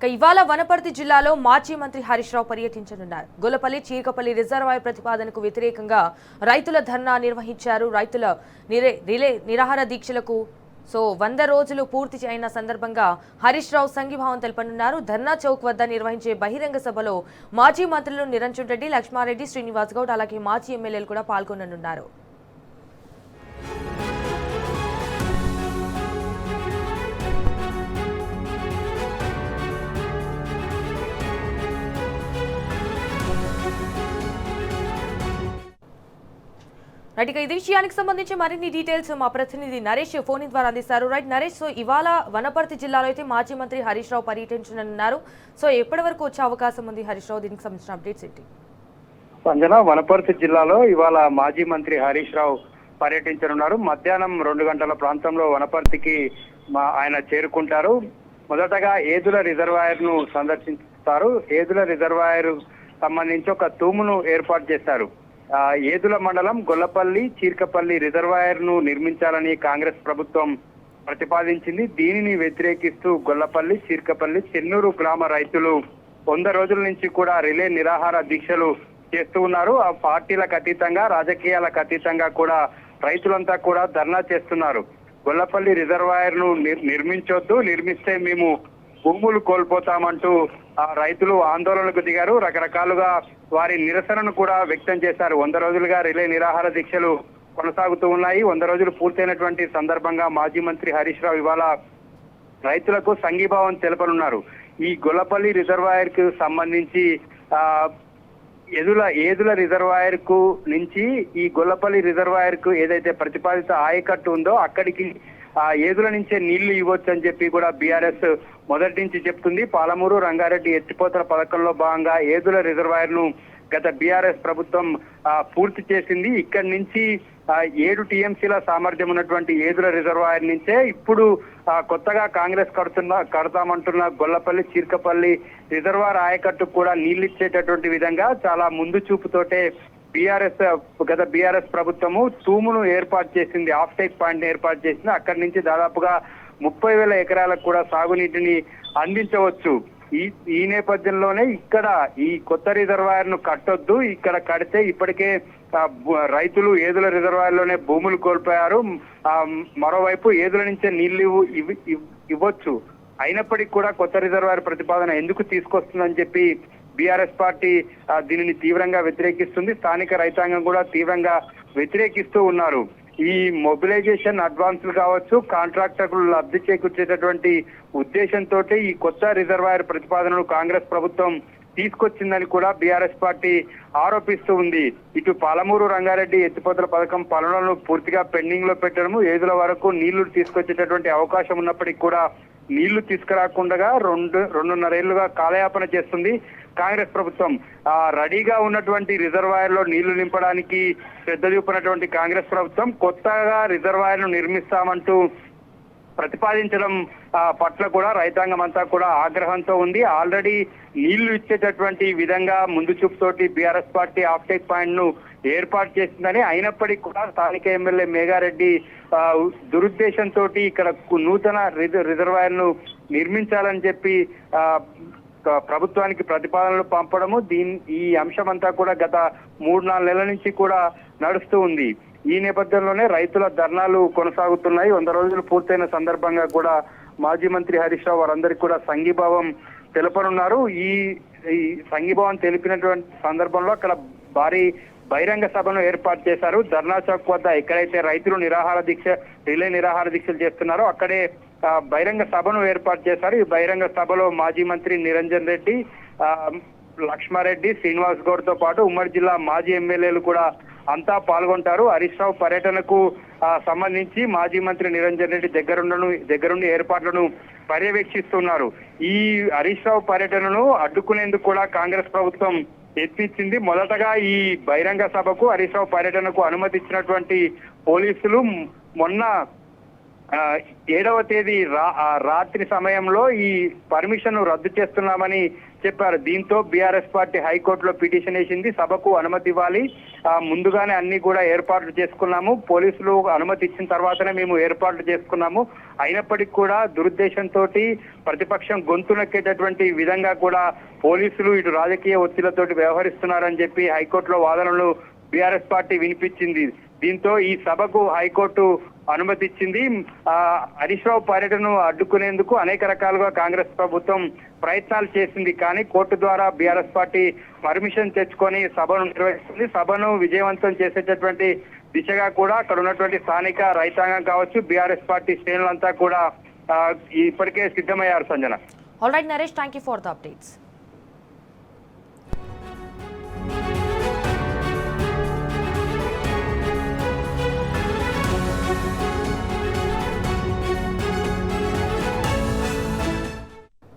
ఇవాళ వనపర్తి జిల్లాలో మాజీ మంత్రి హరీష్ రావు పర్యటించనున్నారు. గొల్లపల్లి చీకపల్లి రిజర్వాయర్ ప్రతిపాదనకు వ్యతిరేకంగా రైతుల ధర్నా నిర్వహించారు. రైతుల రిలే నిరాహార దీక్షలకు 100 రోజులు పూర్తి అయిన సందర్భంగా హరీష్ రావు సంఘీభావం తెలపనున్నారు. ధర్నా చౌక్ వద్ద నిర్వహించే బహిరంగ సభలో మాజీ మంత్రులు నిరంజన్ రెడ్డి, లక్ష్మారెడ్డి, శ్రీనివాస్ గౌడ్ అలాగే మాజీ ఎమ్మెల్యేలు కూడా పాల్గొననున్నారు. రైట్, ఇదే విషయానికి సంబంధించి మరిన్ని డీటెయిల్స్ మా ప్రతినిధి నరేష్ ఫోన్ ద్వారా అందిస్తారు. రైట్ నరేష్, ఇవాళ వనపర్తి జిల్లాలో అయితే మాజీ మంత్రి హరీష్ రావు పర్యటించనున్నారు. ఎప్పటి వరకు వచ్చే అవకాశం ఉంది హరీష్ రావు? దీనికి సంబంధించిన అప్డేట్స్ ఏంటి? సంజన, వనపర్తి జిల్లాలో ఇవాళ మాజీ మంత్రి హరీష్ రావు పర్యటించనున్నారు. మధ్యాహ్నం 2 గంటల ప్రాంతంలో వనపర్తికి ఆయన చేరుకుంటారు. మొదటగా ఏదుల రిజర్వాయర్ ను సందర్శిస్తారు. ఏదుల రిజర్వాయర్ సంబంధించి ఒక తూమును ఏర్పాటు చేశారు. ఏదుల మండలం గొల్లపల్లి చీర్కపల్లి రిజర్వాయర్ ను నిర్మించాలని కాంగ్రెస్ ప్రభుత్వం ప్రతిపాదించింది. దీనిని వ్యతిరేకిస్తూ గొల్లపల్లి చీర్కపల్లి చెన్నూరు గ్రామ రైతులు 100 రోజుల నుంచి కూడా రిలే నిరాహార దీక్షలు చేస్తూ ఉన్నారు. ఆ పార్టీలకు అతీతంగా, రాజకీయాలకు అతీతంగా కూడా రైతులంతా కూడా ధర్నా చేస్తున్నారు. గొల్లపల్లి రిజర్వాయర్ ను నిర్మించొద్దు, నిర్మిస్తే మేము భూములు కోల్పోతామంటూ రైతులు ఆందోళనకు దిగారు. రకరకాలుగా వారి నిరసనను కూడా వ్యక్తం చేశారు. 100 రోజులుగా రిలే నిరాహార దీక్షలు కొనసాగుతూ ఉన్నాయి. 100 రోజులు పూర్తయినటువంటి సందర్భంగా మాజీ మంత్రి హరీష్ రావు ఇవాళ రైతులకు సంఘీభావం తెలపనున్నారు. ఈ గొల్లపల్లి రిజర్వాయర్ కు సంబంధించి ఏదుల రిజర్వాయర్ కు నుంచి ఈ గొల్లపల్లి రిజర్వాయర్ కు ఏదైతే ప్రతిపాదిత ఆయకట్టు ఉందో అక్కడికి ఏదుల నుంచే నీళ్లు ఇవ్వచ్చు అని చెప్పి కూడా బీఆర్ఎస్ మొదటి నుంచి చెప్తుంది. పాలమూరు రంగారెడ్డి ఎత్తిపోతల పథకంలో భాగంగా ఏదుల రిజర్వాయర్ ను గత బీఆర్ఎస్ ప్రభుత్వం పూర్తి చేసింది. ఇక్కడి నుంచి 7 టీఎంసీల సామర్థ్యం ఉన్నటువంటి ఏదుల రిజర్వాయర్ నుంచే ఇప్పుడు కొత్తగా కాంగ్రెస్ కడతామంటున్న గొల్లపల్లి చీర్కపల్లి రిజర్వాయర్ ఆయకట్టు కూడా నీళ్లిచ్చేటటువంటి విధంగా చాలా ముందు చూపుతోటే గత బీఆర్ఎస్ ప్రభుత్వము తూమును ఏర్పాటు చేసింది, ఆఫ్ టేక్ పాయింట్ ఏర్పాటు చేసింది. అక్కడి నుంచి దాదాపుగా 30,000 ఎకరాలకు కూడా సాగునీటిని అందించవచ్చు. ఈ నేపథ్యంలోనే ఇక్కడ ఈ కొత్త రిజర్వాయర్ ను కట్టొద్దు, ఇక్కడ కడితే ఇప్పటికే రైతులు ఏదుల రిజర్వాయర్ లోనే భూములు కోల్పోయారు, మరోవైపు ఏదుల నుంచే నీళ్లు ఇవ్వచ్చు, అయినప్పటికీ కూడా కొత్త రిజర్వాయర్ ప్రతిపాదన ఎందుకు తీసుకొస్తుందని చెప్పి బీఆర్ఎస్ పార్టీ దీనిని తీవ్రంగా వ్యతిరేకిస్తుంది. స్థానిక రైతాంగం కూడా తీవ్రంగా వ్యతిరేకిస్తూ ఉన్నారు. ఈ మొబిలైజేషన్ అడ్వాన్సులు కావచ్చు, కాంట్రాక్టర్లు లబ్ధి చేకూర్చేటటువంటి ఉద్దేశంతో ఈ కొత్త రిజర్వాయర్ ప్రతిపాదనను కాంగ్రెస్ ప్రభుత్వం తీసుకొచ్చిందని కూడా బీఆర్ఎస్ పార్టీ ఆరోపిస్తూ ఉంది. ఇటు పాలమూరు రంగారెడ్డి ఎత్తిపోతల పథకం పనులను పూర్తిగా పెండింగ్ లో పెట్టడము, ఏదుల వరకు నీళ్లు తీసుకొచ్చేటటువంటి అవకాశం ఉన్నప్పటికీ కూడా నీళ్లు తీసుకురాకుండా 2.5 ఏళ్లుగా కాలయాపన చేస్తుంది కాంగ్రెస్ ప్రభుత్వం. రెడీగా ఉన్నటువంటి రిజర్వాయర్ లో నీళ్లు నింపడానికి శ్రద్ధ చూపినటువంటి కాంగ్రెస్ ప్రభుత్వం కొత్తగా రిజర్వాయర్ ను నిర్మిస్తామంటూ ప్రతిపాదించడం పట్ల కూడా రైతాంగం అంతా కూడా ఆగ్రహంతో ఉంది. ఆల్రెడీ నీళ్లు ఇచ్చేటటువంటి విధంగా ముందు చూపుతోటి BRS party off take point ను ఏర్పాటు చేసిందని, అయినప్పటికీ కూడా స్థానిక ఎమ్మెల్యే మేఘారెడ్డి దురుద్దేశంతో ఇక్కడ నూతన రిజర్వాయర్ ను నిర్మించాలని చెప్పి ప్రభుత్వానికి ప్రతిపాదనలు పంపడము, ఈ అంశం అంతా కూడా గత 3-4 నెలల నుంచి కూడా నడుస్తూ ఉంది. ఈ నేపథ్యంలోనే రైతుల ధర్నాలు కొనసాగుతున్నాయి. 100 రోజులు పూర్తయిన సందర్భంగా కూడా మాజీ మంత్రి హరీష్ రావు వారందరికీ కూడా సంఘీభావం తెలపనున్నారు. ఈ సంఘీభావం తెలిపినటువంటి సందర్భంలో అక్కడ భారీ బహిరంగ సభను ఏర్పాటు చేశారు. ధర్నా చౌక్ వద్ద ఎక్కడైతే రైతులు రిలే నిరాహార దీక్షలు చేస్తున్నారో అక్కడే బహిరంగ సభను ఏర్పాటు చేశారు. ఈ బహిరంగ సభలో మాజీ మంత్రి నిరంజన్ రెడ్డి, లక్ష్మారెడ్డి, శ్రీనివాస్ గౌడ్ తో పాటు ఉమ్మడి జిల్లా మాజీ ఎమ్మెల్యేలు కూడా అంతా పాల్గొంటారు. హరీష్ రావు పర్యటనకు సంబంధించి మాజీ మంత్రి నిరంజన్ రెడ్డి దగ్గరుండి ఏర్పాట్లను పర్యవేక్షిస్తున్నారు. ఈ హరీష్ రావు పర్యటనను అడ్డుకునేందుకు కూడా కాంగ్రెస్ ప్రభుత్వం యత్నించింది. మొదటగా ఈ బహిరంగ సభకు హరీష్ రావు పర్యటనకు అనుమతి ఇచ్చినటువంటి పోలీసులు మొన్న 7వ తేదీ రాత్రి సమయంలో ఈ పర్మిషన్ రద్దు చేస్తున్నామని చెప్పారు. దీంతో బీఆర్ఎస్ పార్టీ హైకోర్టులో పిటిషన్ వేసింది. సభకు అనుమతి ఇవ్వాలి, ముందుగానే అన్ని కూడా ఏర్పాట్లు చేసుకున్నాము, పోలీసులు అనుమతి ఇచ్చిన తర్వాతనే మేము ఏర్పాట్లు చేసుకున్నాము, అయినప్పటికీ కూడా దురుద్దేశంతో ప్రతిపక్షం గొంతు నొక్కేటటువంటి విధంగా కూడా పోలీసులు ఇటు రాజకీయ ఒత్తిళ్లతోటి వ్యవహరిస్తున్నారని చెప్పి హైకోర్టులో వాదనలు బీఆర్ఎస్ పార్టీ వినిపించింది. దీంతో ఈ సభకు హైకోర్టు అనుమతి ఇచ్చింది. హరీష్ రావు పర్యటనను అడ్డుకునేందుకు అనేక రకాలుగా కాంగ్రెస్ ప్రభుత్వం ప్రయత్నాలు చేసింది. కానీ కోర్టు ద్వారా బీఆర్ఎస్ పార్టీ పర్మిషన్ తెచ్చుకొని సభను నిర్వహిస్తుంది. సభను విజయవంతం చేసేటటువంటి దిశగా కూడా అక్కడ ఉన్నటువంటి స్థానిక రైతాంగం కావచ్చు, బీఆర్ఎస్ పార్టీ శ్రేణులంతా కూడా ఇప్పటికే సిద్ధమయ్యారు. Sanjana. All right Naresh, thank you for the updates.